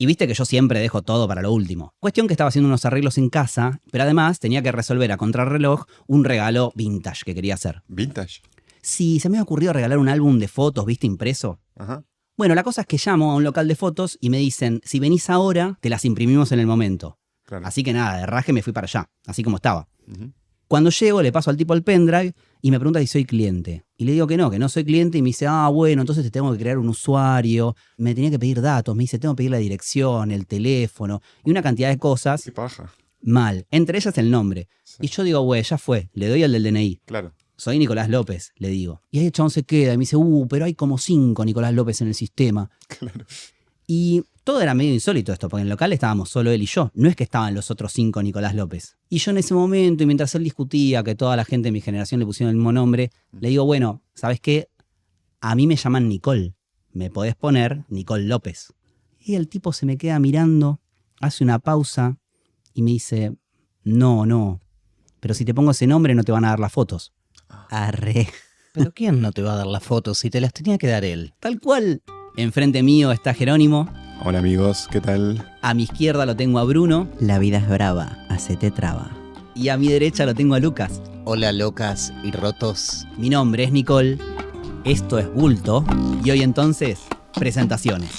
Y viste que yo siempre dejo todo para lo último. Cuestión que estaba haciendo unos arreglos en casa, pero además tenía que resolver a contrarreloj un regalo vintage que quería hacer. ¿Vintage? Sí, se me ha ocurrido regalar un álbum de fotos, ¿viste? Impreso. Ajá. Bueno, la cosa es que llamo a un local de fotos y me dicen, si venís ahora, te las imprimimos en el momento. Claro. Así que nada, de raje me fui para allá, así como estaba. Uh-huh. Cuando llego, le paso al tipo el pendrive y me pregunta si soy cliente. Y le digo que no soy cliente y me dice, bueno, entonces te tengo que crear un usuario. Me tenía que pedir datos, me dice, tengo que pedir la dirección, el teléfono y una cantidad de cosas. Qué paja. Mal, entre ellas el nombre. Sí. Y yo digo, ya fue, le doy el del DNI. Claro. Soy Nicolás López, le digo. Y ahí el chabón se queda y me dice, pero hay como 5 Nicolás López en el sistema. Claro. Y todo era medio insólito esto, porque en el local estábamos solo él y yo. No es que estaban los otros 5 Nicolás López. Y yo en ese momento, y mientras él discutía que toda la gente de mi generación le pusieron el mismo nombre, le digo, bueno, ¿sabes qué? A mí me llaman Nicole. Me podés poner Nicole López. Y el tipo se me queda mirando, hace una pausa y me dice, no, pero si te pongo ese nombre no te van a dar las fotos. Arre. ¿Pero quién no te va a dar las fotos si te las tenía que dar él? Tal cual. Enfrente mío está Jerónimo. Hola amigos, ¿qué tal? A mi izquierda lo tengo a Bruno. La vida es brava, hacete traba. Y a mi derecha lo tengo a Lucas. Hola locas y rotos. Mi nombre es Nicole. Esto es Bulto. Y hoy entonces, presentaciones.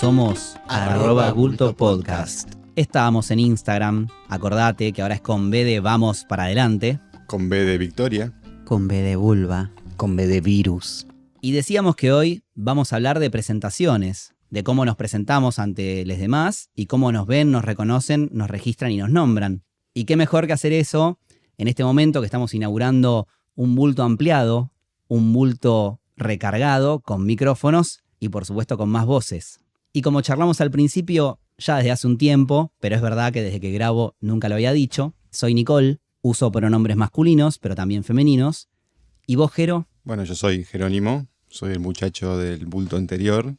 Somos @BultoPodcast. Estábamos en Instagram. Acordate que ahora es con B de vamos para adelante. Con B de Victoria. Con B de vulva. Con B de virus. Y decíamos que hoy vamos a hablar de presentaciones, de cómo nos presentamos ante los demás y cómo nos ven, nos reconocen, nos registran y nos nombran. Y qué mejor que hacer eso en este momento que estamos inaugurando un bulto ampliado, un bulto recargado con micrófonos y por supuesto con más voces. Y como charlamos al principio, ya desde hace un tiempo, pero es verdad que desde que grabo nunca lo había dicho, soy Nicole, uso pronombres masculinos, pero también femeninos. ¿Y vos, Jero? Bueno, yo soy Jerónimo, soy el muchacho del bulto anterior,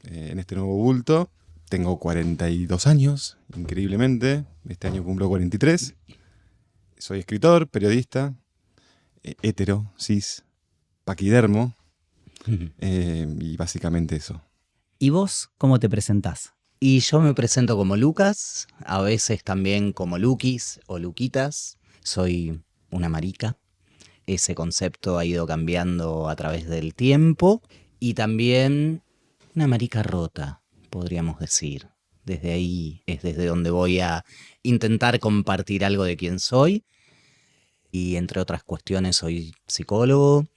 en este nuevo bulto. Tengo 42 años, increíblemente, este año cumplo 43. Soy escritor, periodista, hétero, cis, paquidermo, y básicamente eso. ¿Y vos cómo te presentás? Y yo me presento como Lucas, a veces también como Luquis o Luquitas. Soy una marica. Ese concepto ha ido cambiando a través del tiempo. Y también una marica rota, podríamos decir. Desde ahí es desde donde voy a intentar compartir algo de quién soy. Y entre otras cuestiones soy psicólogo.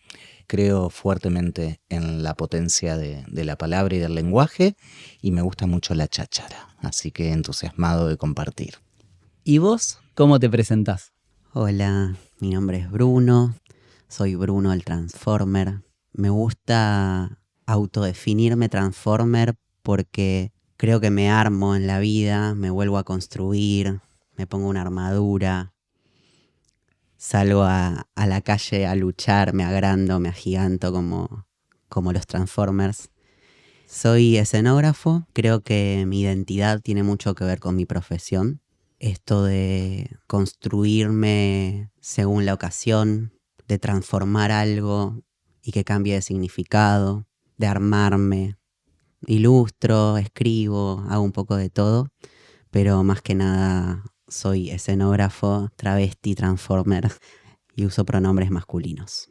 Creo fuertemente en la potencia de la palabra y del lenguaje y me gusta mucho la cháchara, así que entusiasmado de compartir. ¿Y vos cómo te presentás? Hola, mi nombre es Bruno, soy Bruno el Transformer. Me gusta autodefinirme Transformer porque creo que me armo en la vida, me vuelvo a construir, me pongo una armadura. Salgo a la calle a luchar, me agrando, me agiganto como los Transformers. Soy escenógrafo, creo que mi identidad tiene mucho que ver con mi profesión. Esto de construirme según la ocasión, de transformar algo y que cambie de significado, de armarme. Ilustro, escribo, hago un poco de todo, pero más que nada soy escenógrafo, travesti, transformer y uso pronombres masculinos.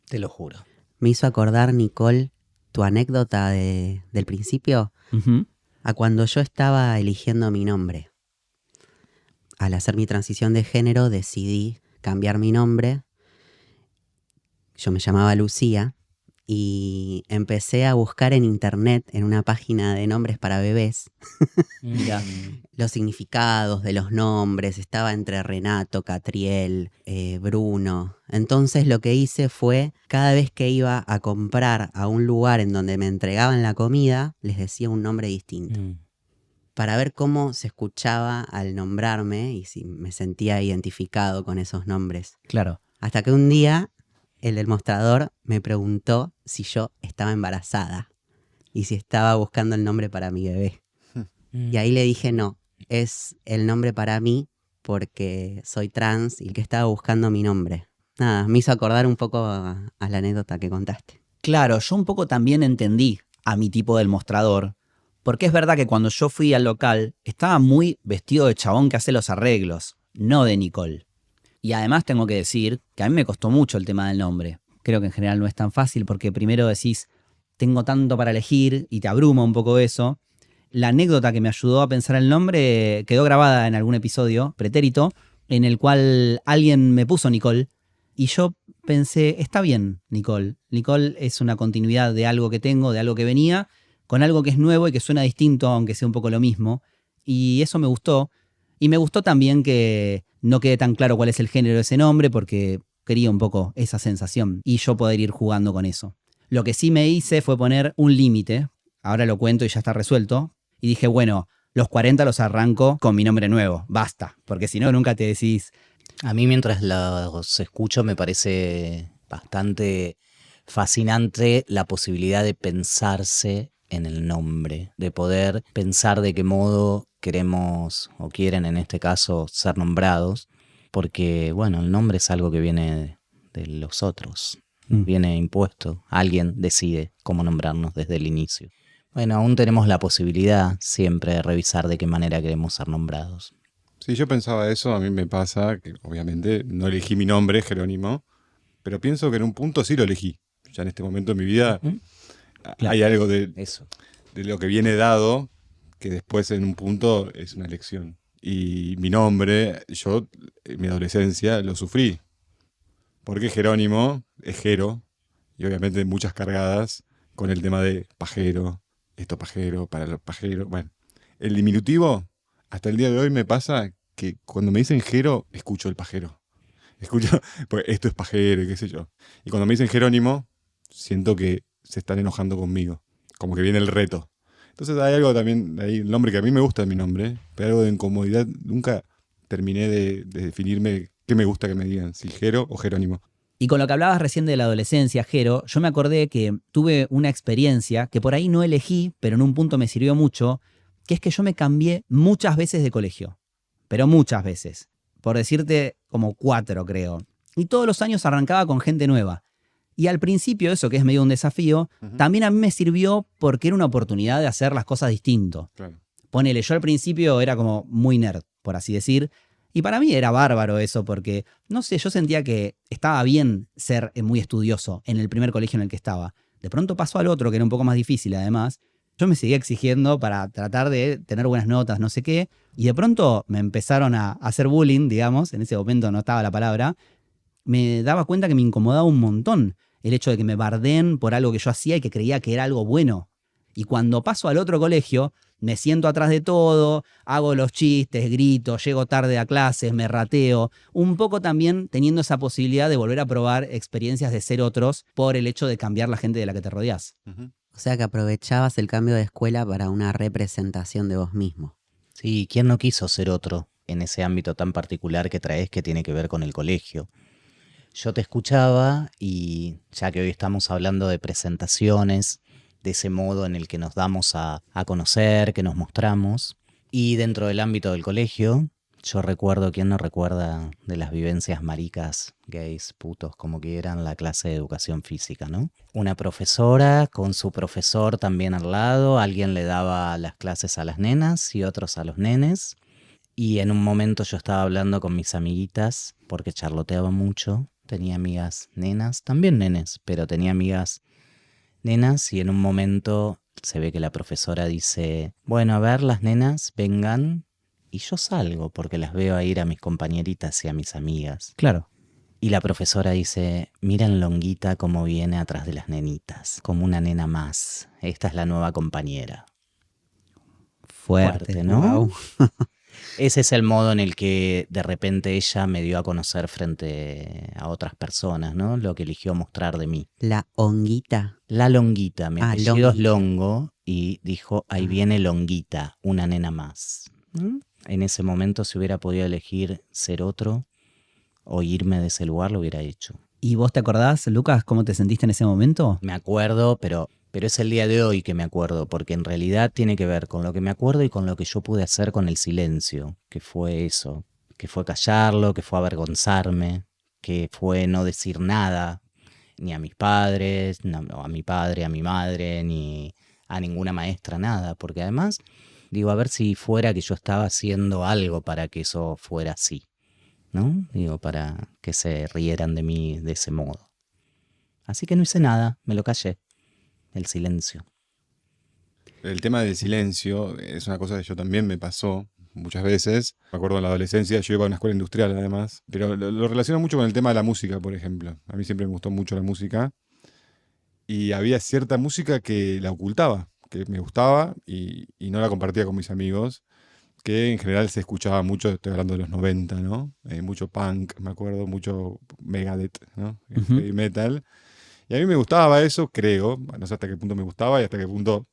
Te lo juro. Me hizo acordar, Nicole, tu anécdota del principio, a cuando yo estaba eligiendo mi nombre. Al hacer mi transición de género decidí cambiar mi nombre. Yo me llamaba Lucía y empecé a buscar en internet, en una página de nombres para bebés, los significados de los nombres. Estaba entre Renato, Catriel, Bruno. Entonces lo que hice fue, cada vez que iba a comprar a un lugar en donde me entregaban la comida, les decía un nombre distinto. Para ver cómo se escuchaba al nombrarme y si me sentía identificado con esos nombres. Claro. Hasta que un día el del mostrador me preguntó si yo estaba embarazada. y si estaba buscando el nombre para mi bebé. Y ahí le dije, no, es el nombre para mí porque soy trans y que estaba buscando mi nombre. Nada, me hizo acordar un poco a la anécdota que contaste. Claro, yo un poco también entendí a mi tipo del mostrador, porque es verdad que cuando yo fui al local estaba muy vestido de chabón que hace los arreglos, no de Nicole. Y además tengo que decir que a mí me costó mucho el tema del nombre. Creo que en general no es tan fácil porque primero decís, tengo tanto para elegir y te abruma un poco eso. La anécdota que me ayudó a pensar el nombre quedó grabada en algún episodio, pretérito, en el cual alguien me puso Nicole y yo pensé, está bien Nicole. Nicole es una continuidad de algo que tengo, de algo que venía, con algo que es nuevo y que suena distinto, aunque sea un poco lo mismo. Y eso me gustó. Y me gustó también que no quede tan claro cuál es el género de ese nombre porque quería un poco esa sensación y yo poder ir jugando con eso. Lo que sí me hice fue poner un límite, ahora lo cuento y ya está resuelto, y dije, bueno, los 40 los arranco con mi nombre nuevo, basta, porque si no nunca te decís. A mí mientras los escucho me parece bastante fascinante la posibilidad de pensarse en el nombre, de poder pensar de qué modo queremos o quieren en este caso ser nombrados, porque bueno, el nombre es algo que viene de los otros, viene impuesto, alguien decide cómo nombrarnos desde el inicio. Bueno, aún tenemos la posibilidad siempre de revisar de qué manera queremos ser nombrados. Sí, yo pensaba eso, a mí me pasa que obviamente no elegí mi nombre, Jerónimo, pero pienso que en un punto sí lo elegí. Ya en este momento de mi vida hay algo de lo que viene dado que después en un punto es una elección. Y mi nombre, yo en mi adolescencia lo sufrí. Porque Jerónimo es Jero, y obviamente muchas cargadas con el tema de pajero, esto pajero, para los pajeros. Bueno, el diminutivo, hasta el día de hoy me pasa que cuando me dicen Jero, escucho el pajero. Escucho, pues esto es pajero y qué sé yo. Y cuando me dicen Jerónimo, siento que se están enojando conmigo. Como que viene el reto. Entonces hay algo también, hay un nombre que a mí me gusta de mi nombre, pero algo de incomodidad. Nunca terminé de definirme qué me gusta que me digan, si Jero o Jerónimo. Y con lo que hablabas recién de la adolescencia, Jero, yo me acordé que tuve una experiencia que por ahí no elegí, pero en un punto me sirvió mucho, que es que yo me cambié muchas veces de colegio. Pero muchas veces. Por decirte, como 4 creo. Y todos los años arrancaba con gente nueva. Y al principio, eso que es medio un desafío, también a mí me sirvió porque era una oportunidad de hacer las cosas distinto. Claro. Ponele, yo al principio era como muy nerd, por así decir. Y para mí era bárbaro eso porque, no sé, yo sentía que estaba bien ser muy estudioso en el primer colegio en el que estaba. De pronto pasó al otro, que era un poco más difícil además. Yo me seguía exigiendo para tratar de tener buenas notas, no sé qué. Y de pronto me empezaron a hacer bullying, digamos. En ese momento no estaba la palabra. Me daba cuenta que me incomodaba un montón el hecho de que me bardeen por algo que yo hacía y que creía que era algo bueno. Y cuando paso al otro colegio, me siento atrás de todo, hago los chistes, grito, llego tarde a clases, me rateo. Un poco también teniendo esa posibilidad de volver a probar experiencias de ser otros por el hecho de cambiar la gente de la que te rodeás. O sea que aprovechabas el cambio de escuela para una representación de vos mismo. Sí, ¿quién no quiso ser otro en ese ámbito tan particular que traes que tiene que ver con el colegio? Yo te escuchaba y ya que hoy estamos hablando de presentaciones, de ese modo en el que nos damos a conocer, que nos mostramos, y dentro del ámbito del colegio, yo recuerdo, ¿quién no recuerda de las vivencias maricas, gays, putos, como quieran, la clase de educación física, ¿no? Una profesora con su profesor también al lado, alguien le daba las clases a las nenas y otros a los nenes, y en un momento yo estaba hablando con mis amiguitas, porque charloteaba mucho, tenía amigas nenas, también nenes, pero tenía amigas nenas y en un momento se ve que la profesora dice, bueno, a ver, las nenas, vengan, y yo salgo porque las veo a ir a mis compañeritas y a mis amigas. Claro. Y la profesora dice, miren Longuita cómo viene atrás de las nenitas, como una nena más, esta es la nueva compañera. Fuerte, ¿no? Wow. Ese es el modo en el que de repente ella me dio a conocer frente a otras personas, ¿no? Lo que eligió mostrar de mí. La honguita. La Longuita, mi apellido es Longuita. Longo, y dijo, ahí viene Longuita, una nena más. En ese momento, si hubiera podido elegir ser otro o irme de ese lugar, lo hubiera hecho. ¿Y vos te acordás, Lucas, cómo te sentiste en ese momento? Me acuerdo, pero Pero es el día de hoy que me acuerdo, porque en realidad tiene que ver con lo que me acuerdo y con lo que yo pude hacer con el silencio, que fue eso, que fue callarlo, que fue avergonzarme, que fue no decir nada, ni a mis padres, no, a mi padre, a mi madre, ni a ninguna maestra, nada, porque además, digo, a ver si fuera que yo estaba haciendo algo para que eso fuera así, ¿no? Digo, para que se rieran de mí de ese modo. Así que no hice nada, me lo callé, el silencio. El tema del silencio es una cosa que yo también me pasó muchas veces. Me acuerdo en la adolescencia, yo iba a una escuela industrial además, pero lo relaciono mucho con el tema de la música, por ejemplo. A mí siempre me gustó mucho la música y había cierta música que la ocultaba, que me gustaba y no la compartía con mis amigos, que en general se escuchaba mucho, estoy hablando de los 90, ¿no? Mucho punk, me acuerdo, mucho Megadeth, ¿no? Ujú. Heavy metal. Y a mí me gustaba eso, creo, no sé hasta qué punto me gustaba y hasta qué punto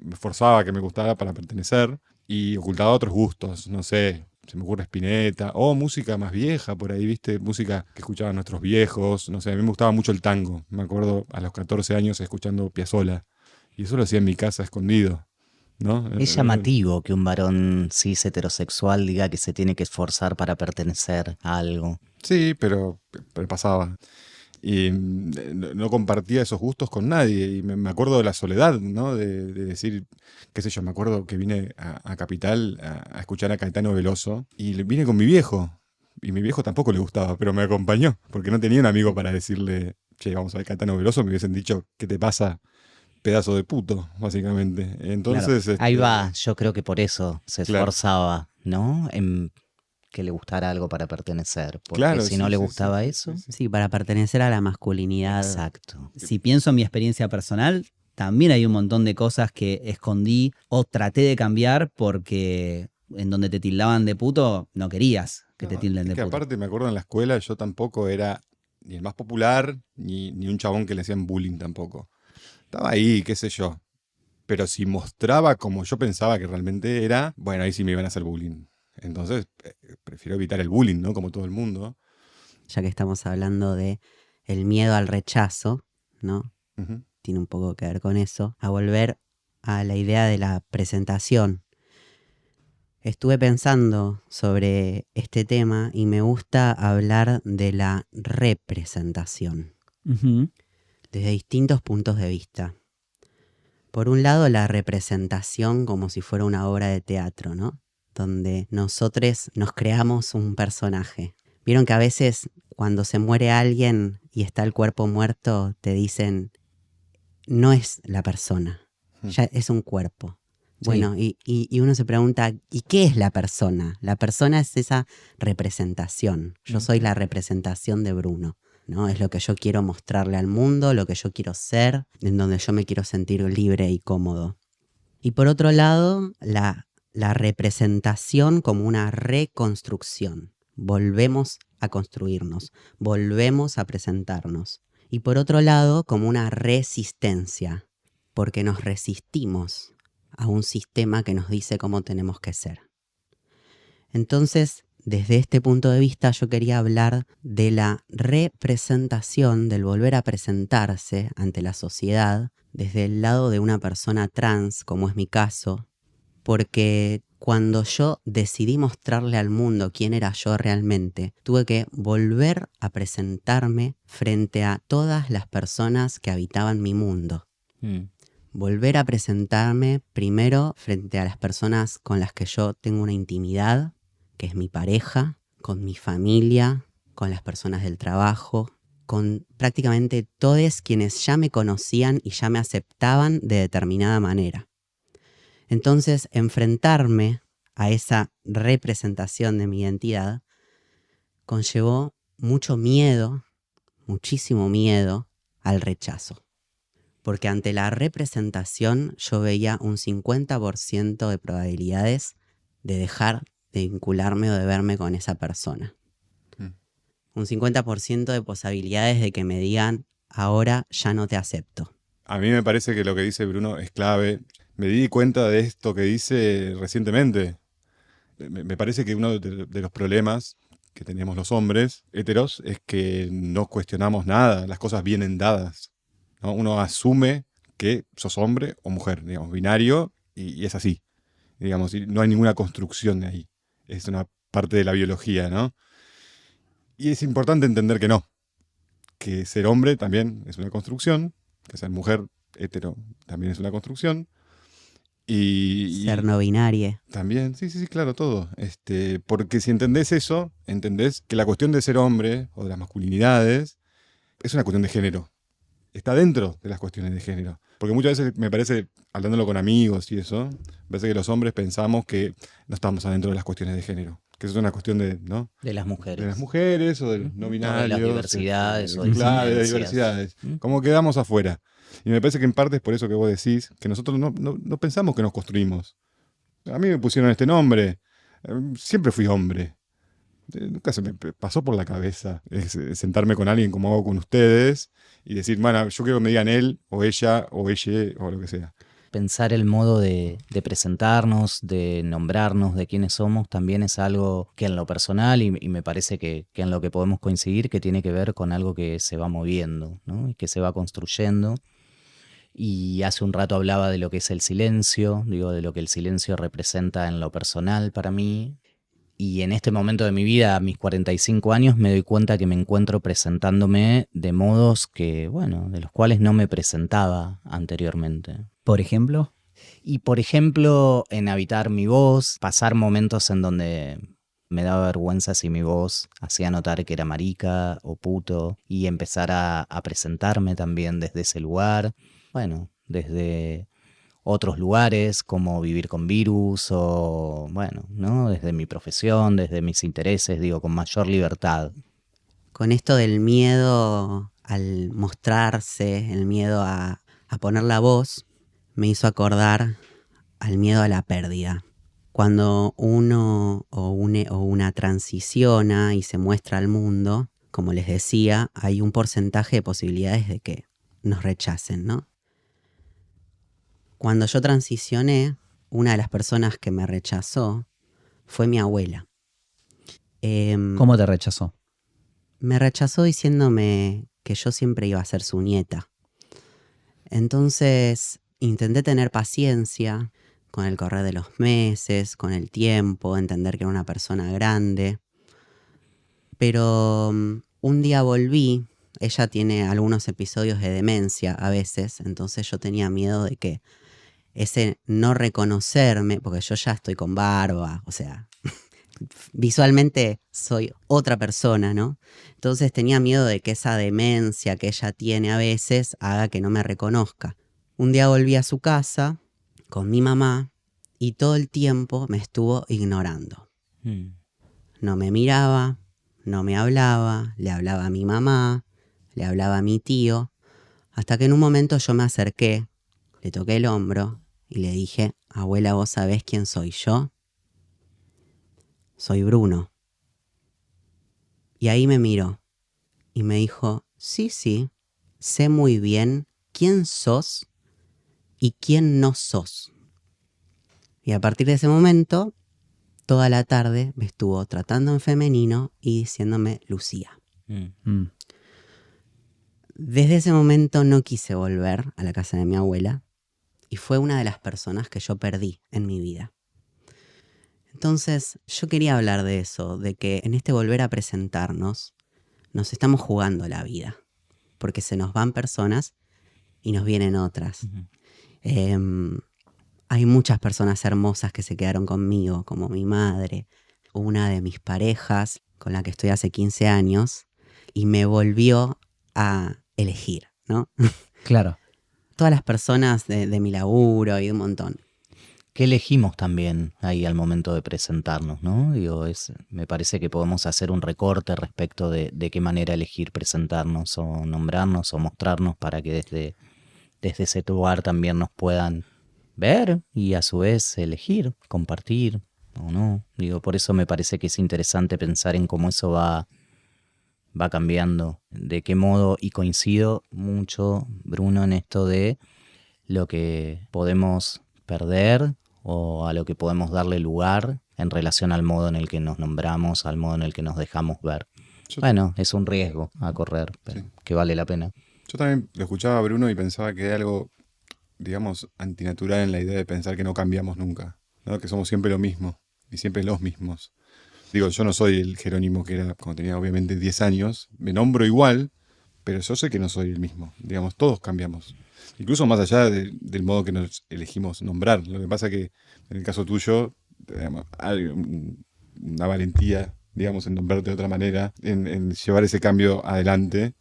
me forzaba a que me gustara para pertenecer y ocultaba otros gustos, no sé, se me ocurre Spinetta o música más vieja por ahí, ¿viste? Música que escuchaban nuestros viejos, no sé, a mí me gustaba mucho el tango, me acuerdo a los 14 años escuchando Piazzolla y eso lo hacía en mi casa escondido, ¿no? Es llamativo que un varón cis heterosexual diga que se tiene que esforzar para pertenecer a algo. Sí, pero pasaba. Y no compartía esos gustos con nadie. Y me acuerdo de la soledad, ¿no? De decir, qué sé yo, me acuerdo que vine a Capital a escuchar a Caetano Veloso y vine con mi viejo. Y mi viejo tampoco le gustaba, pero me acompañó, porque no tenía un amigo para decirle, che, vamos a ver Caetano Veloso. Me hubiesen dicho, ¿qué te pasa, pedazo de puto? Básicamente. Entonces, Claro, ahí va, yo creo que por eso se claro, esforzaba, ¿no? En que le gustara algo para pertenecer, porque claro, si no sí, le sí, sí, gustaba sí, eso, sí, sí. Sí, para pertenecer a la masculinidad. exacto. Si pienso en mi experiencia personal, también hay un montón de cosas que escondí o traté de cambiar porque en donde te tildaban de puto, no querías que te No, tilden es de que puto. aparte me acuerdo en la escuela yo tampoco era ni el más popular, ni un chabón que le hacían bullying tampoco. Estaba ahí, qué sé yo. Pero si mostraba como yo pensaba que realmente era, bueno, ahí sí me iban a hacer bullying. Entonces, prefiero evitar el bullying, ¿no? Como todo el mundo. Ya que estamos hablando de el miedo al rechazo, ¿no? Ujú. Tiene un poco que ver con eso, a volver a la idea de la presentación. Estuve pensando sobre este tema y me gusta hablar de la representación Ujú. desde distintos puntos de vista. Por un lado, la representación como si fuera una obra de teatro, ¿no? Donde nosotros nos creamos un personaje. Vieron que a veces cuando se muere alguien y está el cuerpo muerto, te dicen, no es la persona, ya es un cuerpo. Sí. Bueno, y uno se pregunta, ¿y qué es la persona? La persona es esa representación. Yo soy la representación de Bruno, ¿no? Es lo que yo quiero mostrarle al mundo, lo que yo quiero ser, en donde yo me quiero sentir libre y cómodo. Y por otro lado, la representación como una reconstrucción. Volvemos a construirnos, volvemos a presentarnos. Y por otro lado, como una resistencia, porque nos resistimos a un sistema que nos dice cómo tenemos que ser. Entonces, desde este punto de vista, yo quería hablar de la representación, del volver a presentarse ante la sociedad, desde el lado de una persona trans, como es mi caso, porque cuando yo decidí mostrarle al mundo quién era yo realmente, tuve que volver a presentarme frente a todas las personas que habitaban mi mundo. Volver a presentarme primero frente a las personas con las que yo tengo una intimidad, que es mi pareja, con mi familia, con las personas del trabajo, con prácticamente todos quienes ya me conocían y ya me aceptaban de determinada manera. Entonces, enfrentarme a esa representación de mi identidad conllevó mucho miedo, muchísimo miedo al rechazo. Porque ante la representación yo veía un 50% de probabilidades de dejar de vincularme o de verme con esa persona. Un 50% de posibilidades de que me digan, ahora ya no te acepto. A mí me parece que lo que dice Bruno es clave. Me di cuenta de esto que dice recientemente. Me parece que uno de los problemas que tenemos los hombres heteros es que no cuestionamos nada, las cosas vienen dadas, ¿no? Uno asume que sos hombre o mujer, digamos, binario, y es así. Digamos, y no hay ninguna construcción de ahí. Es una parte de la biología, ¿no? Y es importante entender que no. Que ser hombre también es una construcción, que ser mujer hetero también es una construcción. Ser no binaria. También, sí, claro, todo. Porque si entendés eso, entendés que la cuestión de ser hombre o de las masculinidades es una cuestión de género. Está dentro de las cuestiones de género. Porque muchas veces me parece, hablándolo con amigos y eso, me parece que los hombres pensamos que no estamos adentro de las cuestiones de género. Que eso es una cuestión de, ¿no? De las mujeres. De las mujeres o de los no binarios. de las diversidades o claro, de las disidencias. diversidades. Como quedamos afuera. Y me parece que en parte es por eso que vos decís que nosotros no pensamos que nos construimos. A mí me pusieron este nombre. Siempre fui hombre. Nunca se me pasó por la cabeza sentarme con alguien como hago con ustedes y decir, bueno, yo quiero que me digan él o ella o ella o lo que sea. Pensar el modo de presentarnos, de nombrarnos, de quiénes somos, también es algo que en lo personal, y me parece que en lo que podemos coincidir, que tiene que ver con algo que se va moviendo, ¿no? Y que se va construyendo. Y hace un rato hablaba de lo que es el silencio, digo, de lo que el silencio representa en lo personal para mí. Y en este momento de mi vida, a mis 45 años, me doy cuenta que me encuentro presentándome de modos que, bueno, de los cuales no me presentaba anteriormente. Por ejemplo, Y por ejemplo, en habitar mi voz, pasar momentos en donde me daba vergüenza si mi voz hacía notar que era marica o puto, y empezar a presentarme también desde ese lugar. Bueno, desde otros lugares como vivir con virus o, bueno, ¿no? Desde mi profesión, desde mis intereses, digo, con mayor libertad. Con esto del miedo al mostrarse, el miedo a poner la voz, me hizo acordar al miedo a la pérdida. Cuando uno o una transiciona y se muestra al mundo, como les decía, hay un porcentaje de posibilidades de que nos rechacen, ¿no? Cuando yo transicioné, una de las personas que me rechazó fue mi abuela. ¿cómo te rechazó? Me rechazó diciéndome que yo siempre iba a ser su nieta. Entonces intenté tener paciencia con el correr de los meses, con el tiempo, entender que era una persona grande. Pero un día volví, ella tiene algunos episodios de demencia a veces, entonces yo tenía miedo de que ese no reconocerme, porque yo ya estoy con barba, o sea, visualmente soy otra persona, ¿no? Entonces tenía miedo de que esa demencia que ella tiene a veces haga que no me reconozca. Un día volví a su casa con mi mamá y todo el tiempo me estuvo ignorando. No me miraba, no me hablaba, le hablaba a mi mamá, le hablaba a mi tío, hasta que en un momento yo me acerqué, le toqué el hombro y le dije, abuela, ¿vos sabés quién soy yo? Soy Bruno. Y ahí me miró y me dijo, sí, sé muy bien quién sos y quién no sos. Y a partir de ese momento, toda la tarde me estuvo tratando en femenino y diciéndome Lucía. Desde ese momento no quise volver a la casa de mi abuela y fue una de las personas que yo perdí en mi vida. Entonces, yo quería hablar de eso, de que en este volver a presentarnos, nos estamos jugando la vida, porque se nos van personas y nos vienen otras. Hay muchas personas hermosas que se quedaron conmigo, como mi madre, una de mis parejas con la que estoy hace 15 años, y me volvió a elegir, ¿no? Claro. Todas las personas de mi laburo y un montón. ¿Qué elegimos también ahí al momento de presentarnos, ¿no? Digo, me parece que podemos hacer un recorte respecto de qué manera elegir presentarnos o nombrarnos o mostrarnos para que desde ese lugar también nos puedan ver y a su vez elegir, compartir o no. Digo, por eso me parece que es interesante pensar en cómo eso va cambiando, de qué modo, y coincido mucho, Bruno, en esto de lo que podemos perder o a lo que podemos darle lugar en relación al modo en el que nos nombramos, al modo en el que nos dejamos ver. Bueno, es un riesgo a correr, pero que vale la pena. Yo también lo escuchaba a Bruno y pensaba que hay algo digamos, antinatural en la idea de pensar que no cambiamos nunca, ¿no? Que somos siempre lo mismo y siempre los mismos. Digo, yo no soy el Jerónimo que era cuando tenía obviamente 10 años, me nombro igual, pero yo sé que no soy el mismo. Digamos, todos cambiamos. Incluso más allá del modo que nos elegimos nombrar. Lo que pasa que en el caso tuyo, digamos, hay una valentía, digamos, en nombrarte de otra manera, en llevar ese cambio adelante.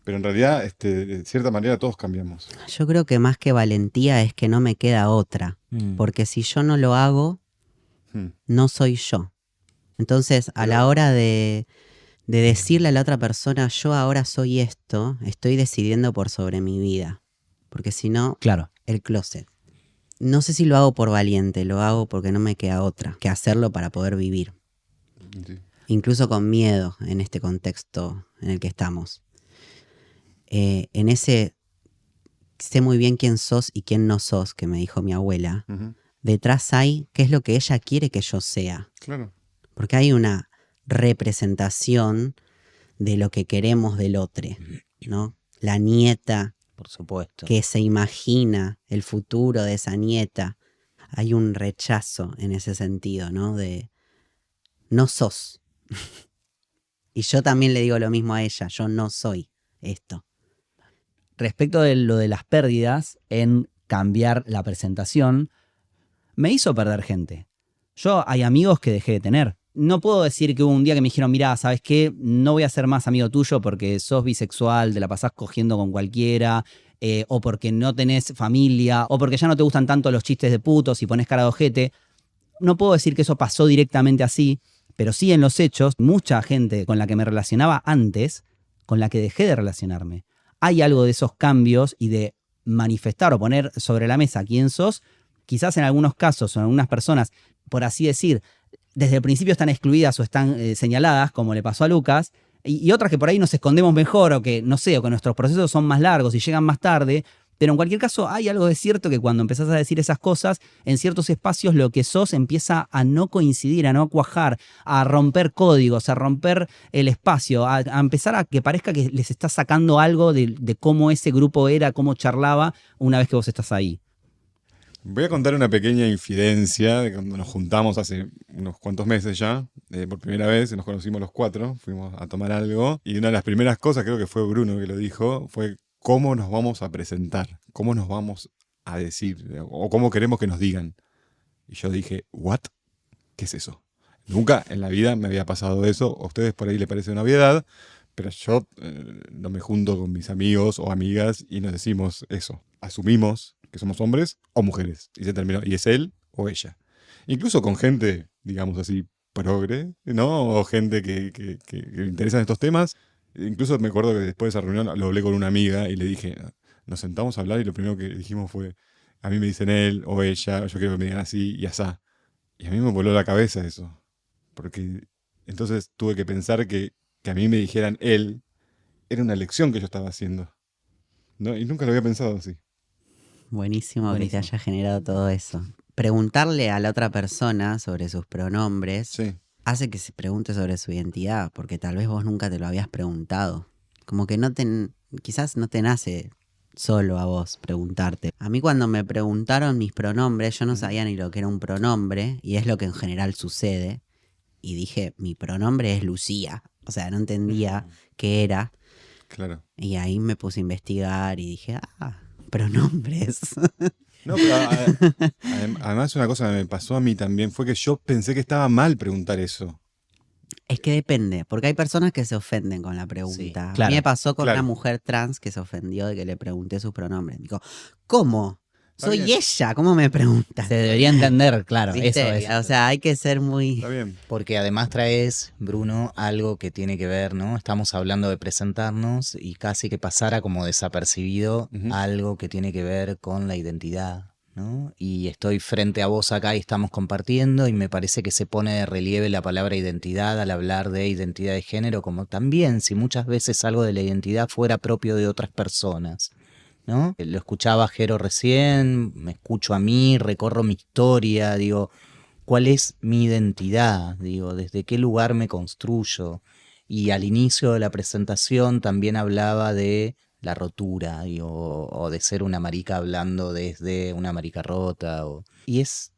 Pero en realidad, de cierta manera, todos cambiamos. Yo creo que más que valentía es que no me queda otra. Porque si yo no lo hago, no soy yo. Entonces, a la hora de decirle a la otra persona, yo ahora soy esto, estoy decidiendo por sobre mi vida. Porque si no, Claro. el closet. No sé si lo hago por valiente, lo hago porque no me queda otra que hacerlo para poder vivir. Sí. Incluso con miedo en este contexto en el que estamos. En ese sé muy bien quién sos y quién no sos, que me dijo mi abuela, Ujú. detrás hay qué es lo que ella quiere que yo sea. Claro. Porque hay una representación de lo que queremos del otro, ¿no? La nieta Por supuesto. que se imagina el futuro de esa nieta. Hay un rechazo en ese sentido, ¿no? De no sos. Y yo también le digo lo mismo a ella, yo no soy esto. Respecto de lo de las pérdidas en cambiar la presentación, me hizo perder gente. Yo hay amigos que dejé de tener. No puedo decir que hubo un día que me dijeron, mirá, ¿sabes qué? No voy a ser más amigo tuyo porque sos bisexual, te la pasás cogiendo con cualquiera, o porque no tenés familia, o porque ya no te gustan tanto los chistes de putos y pones cara de ojete. No puedo decir que eso pasó directamente así, pero sí en los hechos, mucha gente con la que me relacionaba antes, con la que dejé de relacionarme. Hay algo de esos cambios y de manifestar o poner sobre la mesa quién sos, quizás en algunos casos o en algunas personas, por así decir, desde el principio están excluidas o están señaladas, como le pasó a Lucas, y otras que por ahí nos escondemos mejor o que, no sé, o que nuestros procesos son más largos y llegan más tarde. Pero en cualquier caso hay algo de cierto que cuando empezás a decir esas cosas, en ciertos espacios lo que sos empieza a no coincidir, a no cuajar, a romper códigos, a romper el espacio, a empezar a que parezca que les estás sacando algo de cómo ese grupo era, cómo charlaba una vez que vos estás ahí. Voy a contar una pequeña infidencia de cuando nos juntamos hace unos cuantos meses ya, por primera vez, nos conocimos los 4, fuimos a tomar algo, y una de las primeras cosas, creo que fue Bruno que lo dijo, fue cómo nos vamos a presentar, cómo nos vamos a decir, o cómo queremos que nos digan. Y yo dije, ¿what? ¿Qué es eso? Nunca en la vida me había pasado eso, a ustedes por ahí les parece una obviedad, pero yo no me junto con mis amigos o amigas y nos decimos eso. Asumimos que somos hombres o mujeres. Y se terminó. Y es él o ella. Incluso con gente, digamos así, progre, ¿no? O gente que le interesan estos temas. Incluso me acuerdo que después de esa reunión lo hablé con una amiga y le dije, nos sentamos a hablar y lo primero que dijimos fue, a mí me dicen él o ella, yo quiero que me digan así y asá. Y a mí me voló la cabeza eso. Porque entonces tuve que pensar que a mí me dijeran él era una elección que yo estaba haciendo, ¿no? Y nunca lo había pensado así. Buenísimo que te Buenísimo. haya generado todo eso. Preguntarle a la otra persona sobre sus pronombres Sí. hace que se pregunte sobre su identidad, porque tal vez vos nunca te lo habías preguntado. Como que quizás no te nace solo a vos preguntarte. A mí cuando me preguntaron mis pronombres, yo no sabía ni lo que era un pronombre, y es lo que en general sucede. Y dije, mi pronombre es Lucía. O sea, no entendía qué era. Claro. Y ahí me puse a investigar y dije, pronombres. No, pero además una cosa que me pasó a mí también fue que yo pensé que estaba mal preguntar eso. Es que depende, porque hay personas que se ofenden con la pregunta. Sí, A claro, mí me pasó con claro. una mujer trans que se ofendió de que le pregunté sus pronombres. Me dijo, ¿cómo? Está Soy bien. ella, ¿cómo me preguntas? Se debería entender, claro, ¿Viste? eso es. O sea, hay que ser muy... Está bien. Porque además traes, Bruno, algo que tiene que ver, ¿no? Estamos hablando de presentarnos y casi que pasara como desapercibido Ujú. algo que tiene que ver con la identidad, ¿no? Y estoy frente a vos acá y estamos compartiendo y me parece que se pone de relieve la palabra identidad al hablar de identidad de género, como también si muchas veces algo de la identidad fuera propio de otras personas, ¿no? Lo escuchaba Jero recién, me escucho a mí, recorro mi historia, digo, ¿cuál es mi identidad? Digo, ¿desde qué lugar me construyo? Y al inicio de la presentación también hablaba de la rotura o de ser una marica hablando desde una marica rota. Y es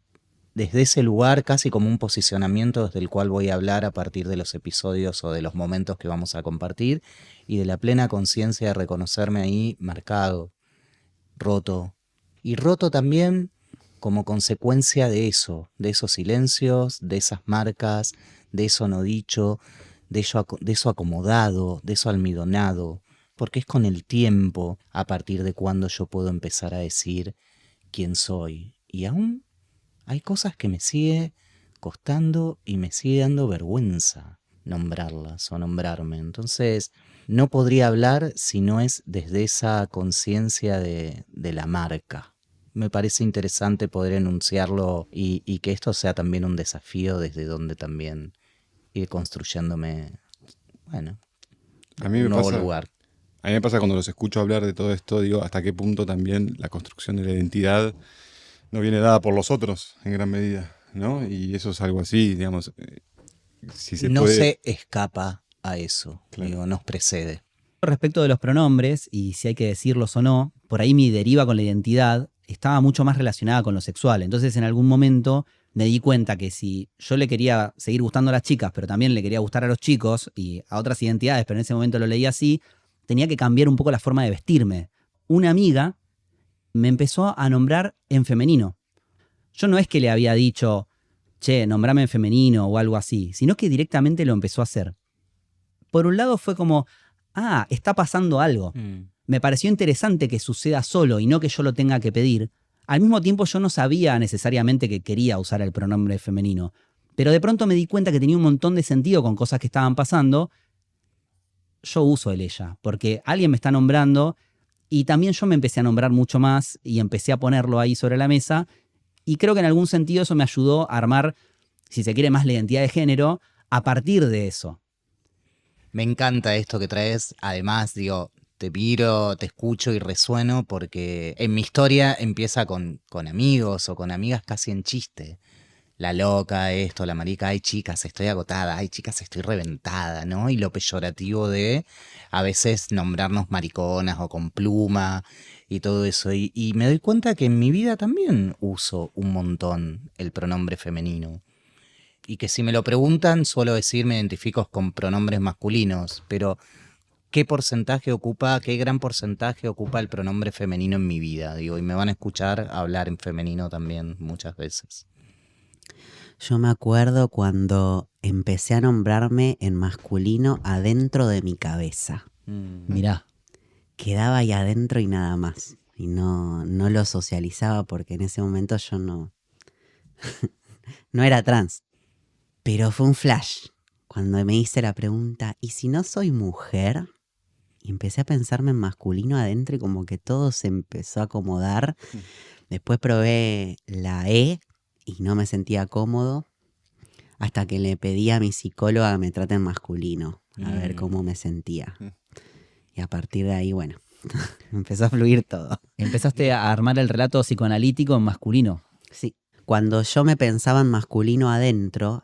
desde ese lugar casi como un posicionamiento desde el cual voy a hablar a partir de los episodios o de los momentos que vamos a compartir y de la plena conciencia de reconocerme ahí marcado, roto. Y roto también como consecuencia de eso, de esos silencios, de esas marcas, de eso no dicho, de eso acomodado, de eso almidonado, porque es con el tiempo a partir de cuando yo puedo empezar a decir quién soy. Y aún hay cosas que me sigue costando y me sigue dando vergüenza nombrarlas o nombrarme. Entonces, no podría hablar si no es desde esa conciencia de la marca. Me parece interesante poder enunciarlo y que esto sea también un desafío desde donde también ir construyéndome, bueno, A mí un me nuevo pasa, lugar. a mí me pasa cuando los escucho hablar de todo esto, digo, hasta qué punto también la construcción de la identidad no viene dada por los otros en gran medida, ¿no? Y eso es algo así, digamos, si se No puede... se escapa a eso, Claro. digo, nos precede. Respecto de los pronombres, y si hay que decirlos o no, por ahí mi deriva con la identidad estaba mucho más relacionada con lo sexual. Entonces en algún momento me di cuenta que si yo le quería seguir gustando a las chicas, pero también le quería gustar a los chicos y a otras identidades, pero en ese momento lo leí así, tenía que cambiar un poco la forma de vestirme. Una amiga me empezó a nombrar en femenino. Yo no es que le había dicho, che, nombrame en femenino o algo así, sino que directamente lo empezó a hacer. Por un lado fue como, está pasando algo. Me pareció interesante que suceda solo y no que yo lo tenga que pedir. Al mismo tiempo yo no sabía necesariamente que quería usar el pronombre femenino, pero de pronto me di cuenta que tenía un montón de sentido con cosas que estaban pasando. Yo uso el ella, porque alguien me está nombrando y también yo me empecé a nombrar mucho más y empecé a ponerlo ahí sobre la mesa y creo que en algún sentido eso me ayudó a armar, si se quiere, más la identidad de género a partir de eso. Me encanta esto que traes. Además, digo, te miro, te escucho y resueno porque en mi historia empieza con amigos o con amigas casi en chiste. La loca, esto, la marica, ay chicas, estoy agotada, ay chicas, estoy reventada, ¿no? Y lo peyorativo de a veces nombrarnos mariconas o con pluma y todo eso. Y me doy cuenta que en mi vida también uso un montón el pronombre femenino. Y que si me lo preguntan, suelo decir me identifico con pronombres masculinos, pero ¿qué gran porcentaje ocupa el pronombre femenino en mi vida? Digo, y me van a escuchar hablar en femenino también muchas veces. Yo me acuerdo cuando empecé a nombrarme en masculino adentro de mi cabeza. Mirá. Quedaba ahí adentro y nada más. Y no lo socializaba porque en ese momento yo no era trans. Pero fue un flash cuando me hice la pregunta, ¿y si no soy mujer? Y empecé a pensarme en masculino adentro y como que todo se empezó a acomodar. Después probé la E y no me sentía cómodo hasta que le pedí a mi psicóloga que me trate en masculino, a ver cómo me sentía. Y a partir de ahí, bueno, empezó a fluir todo. Empezaste a armar el relato psicoanalítico en masculino. Sí. Cuando yo me pensaba en masculino adentro,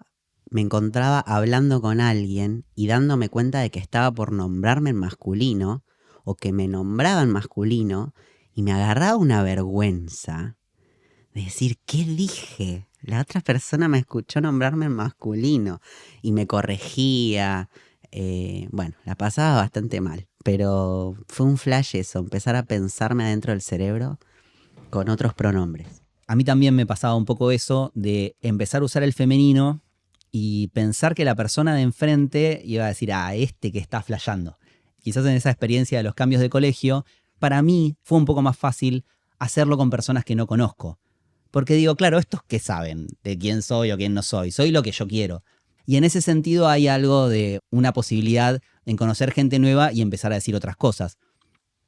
me encontraba hablando con alguien y dándome cuenta de que estaba por nombrarme en masculino o que me nombraba en masculino y me agarraba una vergüenza de decir, ¿qué dije? La otra persona me escuchó nombrarme en masculino y me corregía. Bueno, la pasaba bastante mal, pero fue un flash eso, empezar a pensarme adentro del cerebro con otros pronombres. A mí también me pasaba un poco eso de empezar a usar el femenino y pensar que la persona de enfrente iba a decir, este que está flasheando. Quizás en esa experiencia de los cambios de colegio, para mí fue un poco más fácil hacerlo con personas que no conozco. Porque digo, claro, estos que saben de quién soy o quién no soy lo que yo quiero. Y en ese sentido hay algo de una posibilidad en conocer gente nueva y empezar a decir otras cosas.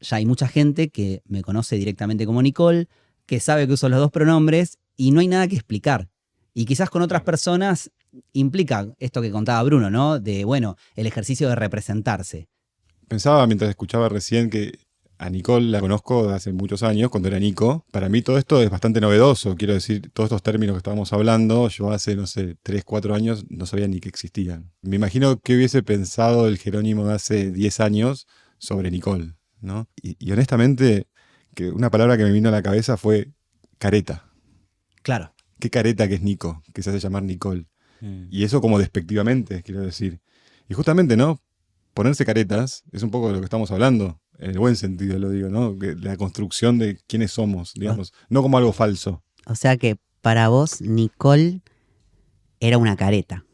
Ya hay mucha gente que me conoce directamente como Nicole, que sabe que uso los dos pronombres y no hay nada que explicar. Y quizás con otras personas implica esto que contaba Bruno, ¿no? De, bueno, el ejercicio de representarse. Pensaba mientras escuchaba recién que a Nicole la conozco de hace muchos años, cuando era Nico. Para mí todo esto es bastante novedoso, quiero decir, todos estos términos que estábamos hablando, yo hace, 3, 4 años no sabía ni que existían. Me imagino que hubiese pensado el Jerónimo de hace 10 años sobre Nicole, ¿no? Y honestamente, que una palabra que me vino a la cabeza fue careta. Claro. Qué careta que es Nico, que se hace llamar Nicole. Y eso como despectivamente, quiero decir. Y justamente, ¿no? Ponerse caretas es un poco de lo que estamos hablando, en el buen sentido lo digo, ¿no? La construcción de quiénes somos, digamos, no como algo falso. O sea que para vos, Nicole era una careta.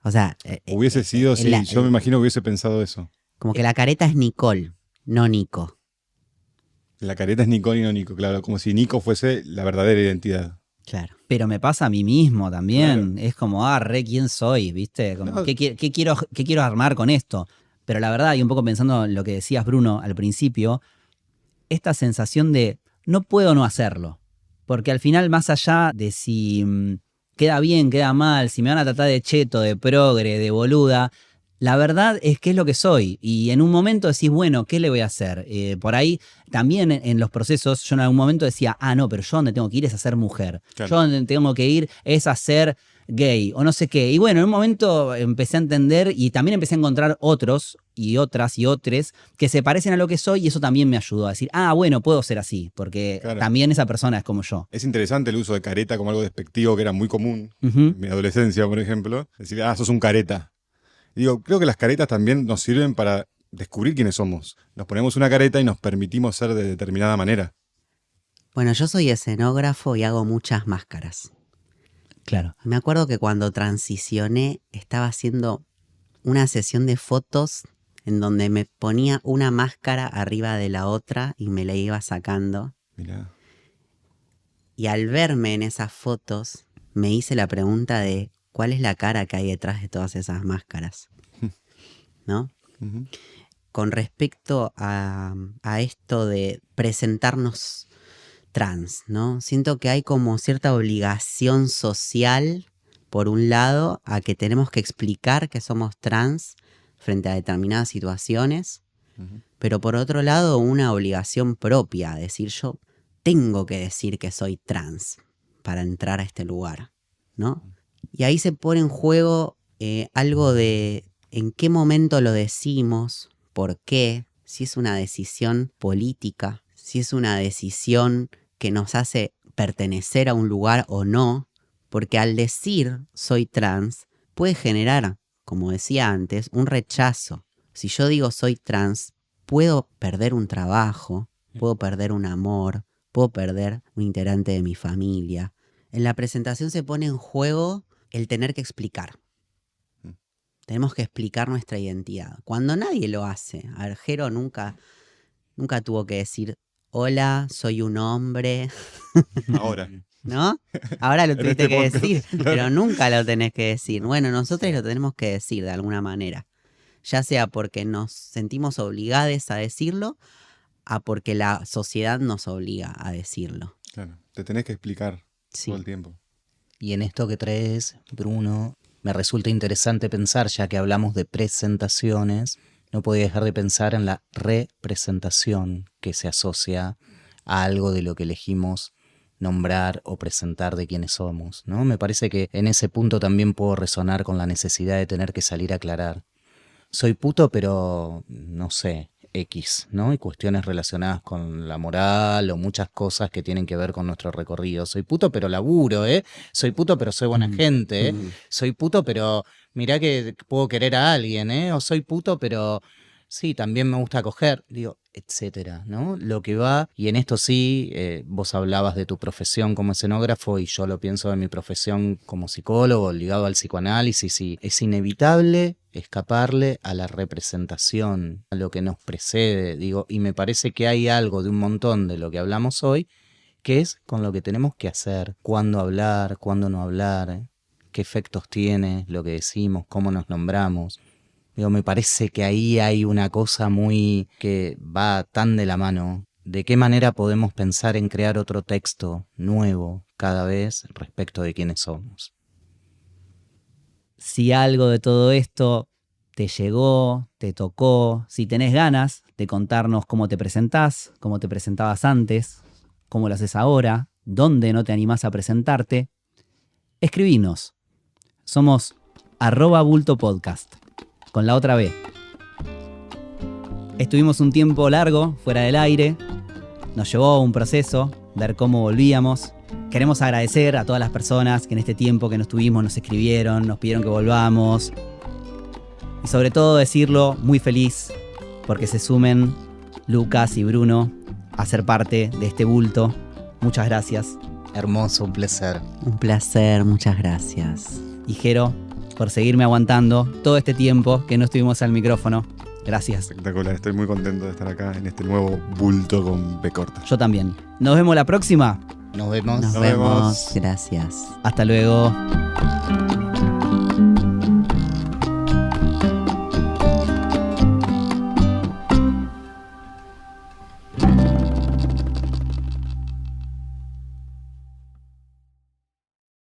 O sea, Hubiese sido, sí, yo me imagino que hubiese pensado eso. como que la careta es Nicole, no Nico. La careta es Nicole y no Nico, claro, como si Nico fuese la verdadera identidad. Claro. Pero me pasa a mí mismo también. Claro. Es como, ¿quién soy? ¿Viste? Como, No. ¿qué quiero armar con esto? Pero la verdad, y un poco pensando en lo que decías, Bruno, al principio, esta sensación de no puedo no hacerlo. Porque al final, más allá de si queda bien, queda mal, si me van a tratar de cheto, de progre, de boluda, la verdad es que es lo que soy. Y en un momento decís, bueno, ¿qué le voy a hacer? Por ahí, también en los procesos, yo en algún momento decía, no, pero yo donde tengo que ir es a ser mujer. Claro. Yo donde tengo que ir es a ser gay o no sé qué. Y bueno, en un momento empecé a entender y también empecé a encontrar otros y otras y otros que se parecen a lo que soy y eso también me ayudó a decir, bueno, puedo ser así, porque Claro. también esa persona es como yo. Es interesante el uso de careta como algo despectivo que era muy común Ujú. en mi adolescencia, por ejemplo. Decir, sos un careta. Y digo, creo que las caretas también nos sirven para descubrir quiénes somos. Nos ponemos una careta y nos permitimos ser de determinada manera. Bueno, yo soy escenógrafo y hago muchas máscaras. Claro. Me acuerdo que cuando transicioné estaba haciendo una sesión de fotos en donde me ponía una máscara arriba de la otra y me la iba sacando. Mirá. Y al verme en esas fotos me hice la pregunta de ¿cuál es la cara que hay detrás de todas esas máscaras? ¿No? Ujú. Con respecto a esto de presentarnos trans, ¿no? Siento que hay como cierta obligación social, por un lado, a que tenemos que explicar que somos trans frente a determinadas situaciones, Ujú. pero por otro lado una obligación propia, decir yo tengo que decir que soy trans para entrar a este lugar, ¿no? Y ahí se pone en juego algo de en qué momento lo decimos, por qué, si es una decisión política, si es una decisión que nos hace pertenecer a un lugar o no, porque al decir soy trans puede generar, como decía antes, un rechazo. Si yo digo soy trans, puedo perder un trabajo, puedo perder un amor, puedo perder un integrante de mi familia. En la presentación se pone en juego el tener que explicar. Tenemos que explicar nuestra identidad. Cuando nadie lo hace, a ver, Jero nunca tuvo que decir, hola, soy un hombre, Ahora. ¿no? Ahora lo En tuviste este que podcast, decir, claro. pero nunca lo tenés que decir. Bueno, nosotros lo tenemos que decir de alguna manera. Ya sea porque nos sentimos obligados a decirlo, a porque la sociedad nos obliga a decirlo. Claro. Te tenés que explicar Sí. todo el tiempo. Y en esto que traes, Bruno, me resulta interesante pensar, ya que hablamos de presentaciones, no podía dejar de pensar en la representación que se asocia a algo de lo que elegimos nombrar o presentar de quiénes somos, ¿no? Me parece que en ese punto también puedo resonar con la necesidad de tener que salir a aclarar. Soy puto, pero no sé, X, ¿no? Y cuestiones relacionadas con la moral o muchas cosas que tienen que ver con nuestro recorrido. Soy puto, pero laburo, ¿eh? Soy puto, pero soy buena gente, ¿eh? Soy puto, pero mirá que puedo querer a alguien, ¿eh? O soy puto, pero sí, también me gusta coger, digo, etcétera, ¿no? Lo que va, y en esto sí, vos hablabas de tu profesión como escenógrafo y yo lo pienso de mi profesión como psicólogo ligado al psicoanálisis, y es inevitable escaparle a la representación, a lo que nos precede, digo, y me parece que hay algo de un montón de lo que hablamos hoy que es con lo que tenemos que hacer, cuándo hablar, cuándo no hablar, qué efectos tiene lo que decimos, cómo nos nombramos. Digo, me parece que ahí hay una cosa muy que va tan de la mano. ¿De qué manera podemos pensar en crear otro texto nuevo cada vez respecto de quiénes somos? Si algo de todo esto te llegó, te tocó, si tenés ganas de contarnos cómo te presentás, cómo te presentabas antes, cómo lo haces ahora, dónde no te animás a presentarte, escribinos. Somos @bultopodcast, con la otra B. Estuvimos un tiempo largo fuera del aire. Nos llevó un proceso, ver cómo volvíamos. Queremos agradecer a todas las personas que en este tiempo que no estuvimos nos escribieron, nos pidieron que volvamos. Y sobre todo decirlo muy feliz porque se sumen Lucas y Bruno a ser parte de este bulto. Muchas gracias. Hermoso, un placer. Un placer, muchas gracias. Y Jero, por seguirme aguantando todo este tiempo que no estuvimos al micrófono. Gracias. Espectacular, estoy muy contento de estar acá en este nuevo bulto con B corta. Yo también. Nos vemos la próxima. Nos vemos. Nos Nos vemos. vemos. Gracias. Hasta luego.